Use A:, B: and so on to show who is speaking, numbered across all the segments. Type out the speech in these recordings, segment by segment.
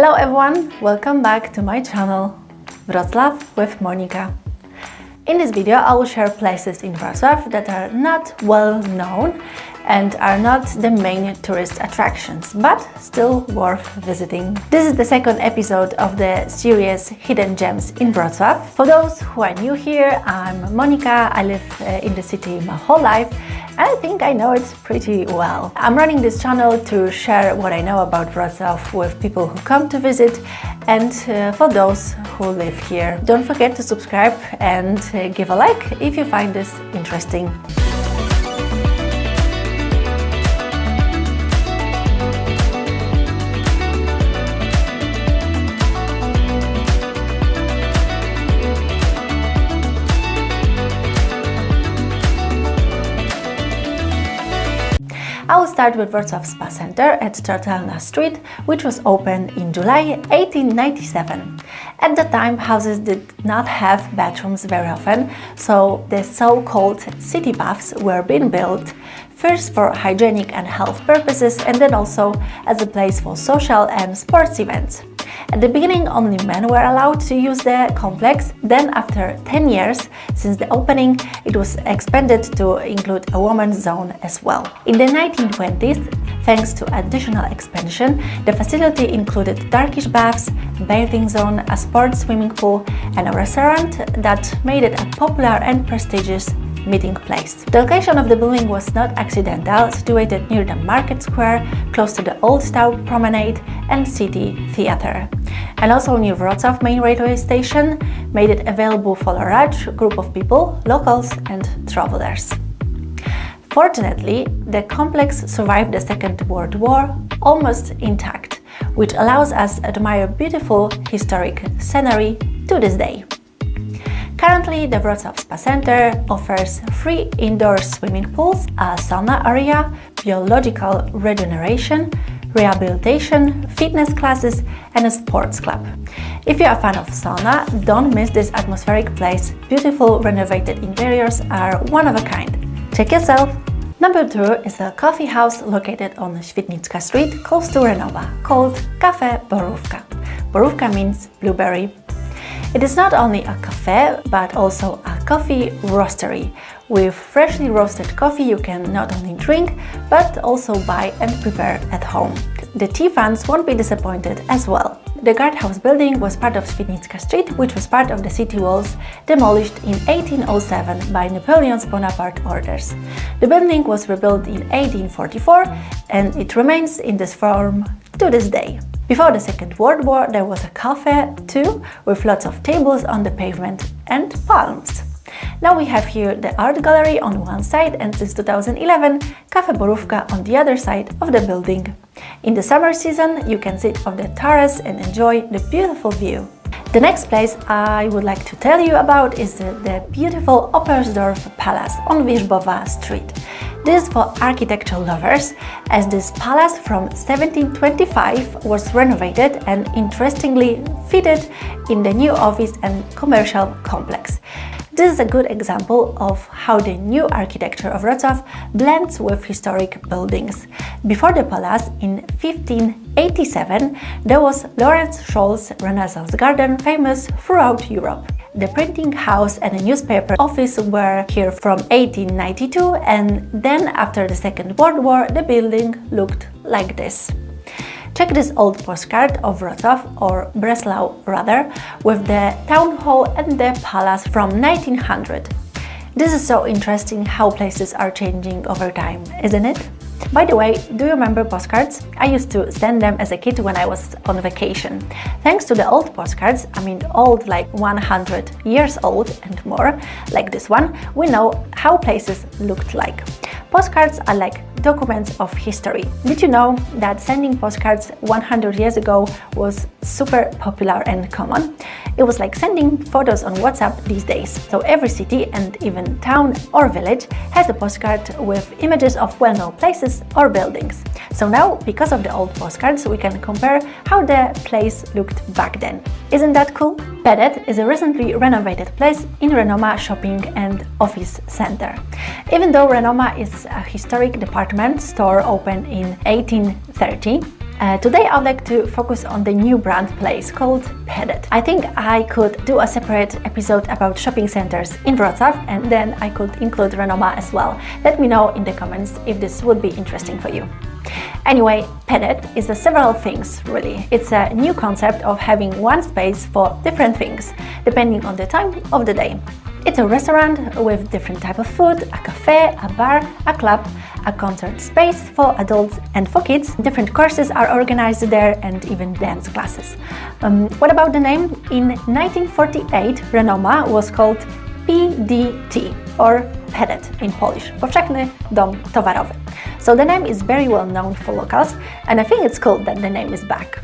A: Hello everyone, welcome back to my channel, Wrocław with Monika. In this video I will share places in Wrocław that are not well known and are not the main tourist attractions, but still worth visiting. This is the second episode of the series Hidden Gems in Wrocław. For those who are new here, I'm Monika. I live in the city my whole life and I think I know it pretty well. I'm running this channel to share what I know about Wrocław with people who come to visit and for those who live here. Don't forget to subscribe and give a like if you find this interesting. I will start with Wrocław Spa Center at Turtelna Street, which was opened in July 1897. At the time, houses did not have bathrooms very often, so the so-called city baths were being built first for hygienic and health purposes and then also as a place for social and sports events. At the beginning, only men were allowed to use the complex. Then, after 10 years since the opening, it was expanded to include a women's zone as well. In the 1920s, thanks to additional expansion, the facility included Turkish baths, bathing zone, a sports swimming pool, and a restaurant that made it a popular and prestigious meeting place. The location of the building was not accidental, situated near the market square, close to the Old Town Promenade and City Theatre, and also near Wrocław main railway station, made it available for a large group of people, locals and travelers. Fortunately, the complex survived the Second World War almost intact, which allows us to admire beautiful historic scenery to this day. Currently, the Wrocław Spa Center offers 3 indoor swimming pools, a sauna area, biological regeneration, rehabilitation, fitness classes, and a sports club. If you're a fan of sauna, don't miss this atmospheric place. Beautiful renovated interiors are one of a kind. Check yourself! Number 2 is a coffee house located on Świetnicka Street, close to Renova, called Cafe Borówka. Borówka means blueberry. It is not only a cafe, but also a coffee roastery. With freshly roasted coffee you can not only drink, but also buy and prepare at home. The tea fans won't be disappointed as well. The guardhouse building was part of Świetnicka Street, which was part of the city walls, demolished in 1807 by Napoleon's Bonaparte orders. The building was rebuilt in 1844 and it remains in this form to this day. Before the Second World War, there was a cafe too, with lots of tables on the pavement and palms. Now we have here the art gallery on one side and since 2011, Cafe Borówka on the other side of the building. In the summer season, you can sit on the terrace and enjoy the beautiful view. The next place I would like to tell you about is the beautiful Oppersdorf Palace on Wierzbowa Street. This is for architectural lovers, as this palace from 1725 was renovated and interestingly fitted in the new office and commercial complex. This is a good example of how the new architecture of Wrocław blends with historic buildings. Before the palace, in 1587, there was Lawrence Scholl's Renaissance Garden, famous throughout Europe. The printing house and a newspaper office were here from 1892, and then after the Second World War, the building looked like this. Check this old postcard of Wrocław, or Breslau rather, with the town hall and the palace from 1900. This is so interesting how places are changing over time, isn't it? By the way, do you remember postcards? I used to send them as a kid when I was on vacation. Thanks to the old postcards, I mean old like 100 years old and more, like this one, we know how places looked like. Postcards are like documents of history. Did you know that sending postcards 100 years ago was super popular and common? It was like sending photos on WhatsApp these days. So every city and even town or village has a postcard with images of well-known places or buildings. So now, because of the old postcards, we can compare how the place looked back then. Isn't that cool? PeDeT is a recently renovated place in Renoma shopping and office center. Even though Renoma is a historic department store opened in 1830, Today I would like to focus on the new brand place called PeDeT. I think I could do a separate episode about shopping centers in Wrocław, and then I could include Renoma as well. Let me know in the comments if this would be interesting for you. Anyway, PeDeT is several things really. It's a new concept of having one space for different things, depending on the time of the day. It's a restaurant with different type of food, a cafe, a bar, a club, a concert space for adults and for kids. Different courses are organized there and even dance classes. What about the name? In 1948, Renoma was called PeDeT or PeDeT in Polish, Powszechny Dom Towarowy. So the name is very well known for locals, and I think it's cool that the name is back.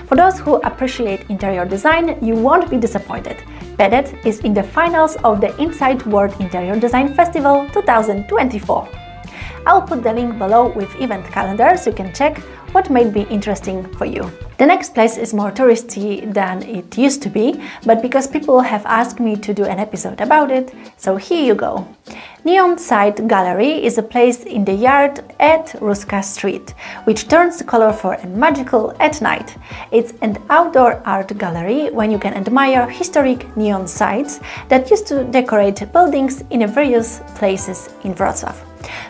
A: For those who appreciate interior design, you won't be disappointed. PeDeT is in the finals of the Inside World Interior Design Festival 2024. I'll put the link below with event calendar so you can check what may be interesting for you. The next place is more touristy than it used to be, but because people have asked me to do an episode about it, so here you go. Neon Side Gallery is a place in the yard at Ruska Street, which turns colorful and magical at night. It's an outdoor art gallery when you can admire historic neon signs that used to decorate buildings in various places in Wrocław.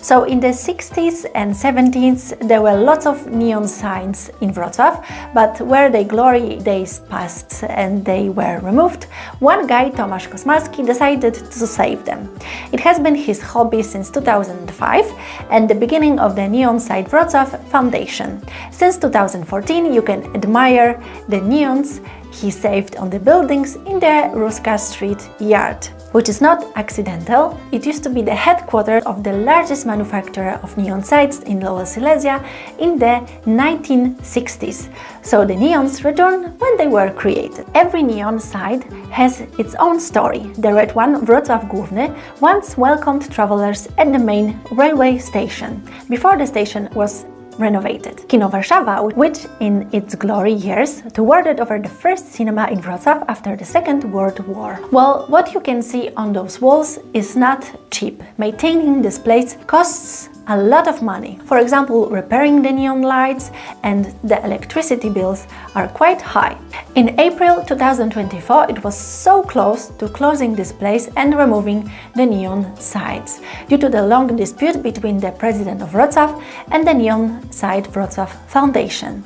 A: So in the 60s and 70s there were lots of neon signs in Wrocław, but where the glory days passed and they were removed, one guy, Tomasz Kosmalski, decided to save them. It has been his hobby since 2005 and the beginning of the Neon Side Wrocław Foundation. Since 2014 you can admire the neons he saved on the buildings in the Ruska Street yard. Which is not accidental. It used to be the headquarters of the largest manufacturer of neon signs in Lower Silesia in the 1960s. So the neons returned when they were created. Every neon sign has its own story. The red one, Wrocław Główny, once welcomed travelers at the main railway station, before the station was renovated. Kino Warszawa, which in its glory years awarded over the first cinema in Wrocław after the Second World War. Well, what you can see on those walls is not cheap. Maintaining this place costs a lot of money. For example, repairing the neon lights and the electricity bills are quite high. In April 2024, it was so close to closing this place and removing the neon signs due to the long dispute between the president of Wrocław and the Neon Side Wrocław Foundation.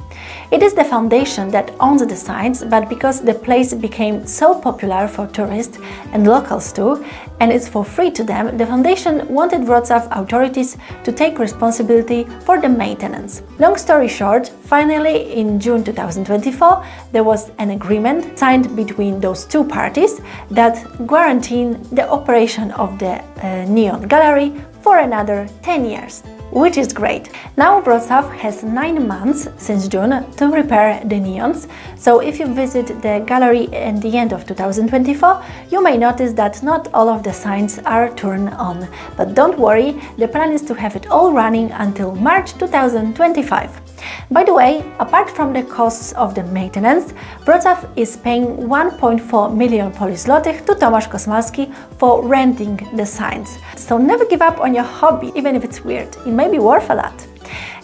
A: It is the foundation that owns the signs, but because the place became so popular for tourists and locals too, and it's for free to them, the foundation wanted Wrocław authorities to take responsibility for the maintenance. Long story short, finally in June 2024, there was an agreement signed between those two parties that guaranteed the operation of the Neon Gallery for another 10 years. Which is great. Now Wrocław has 9 months since June to repair the neons, so if you visit the gallery at the end of 2024, you may notice that not all of the signs are turned on. But don't worry, the plan is to have it all running until March 2025. By the way, apart from the costs of the maintenance, Wrocław is paying 1.4 million Polish zlotych to Tomasz Kosmalski for renting the signs. So never give up on your hobby, even if it's weird. It may be worth a lot.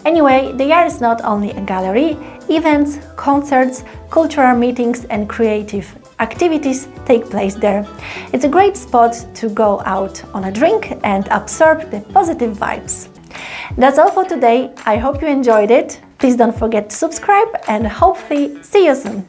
A: Anyway, the yard is not only a gallery. Events, concerts, cultural meetings and creative activities take place there. It's a great spot to go out on a drink and absorb the positive vibes. That's all for today. I hope you enjoyed it. Please don't forget to subscribe and hopefully see you soon.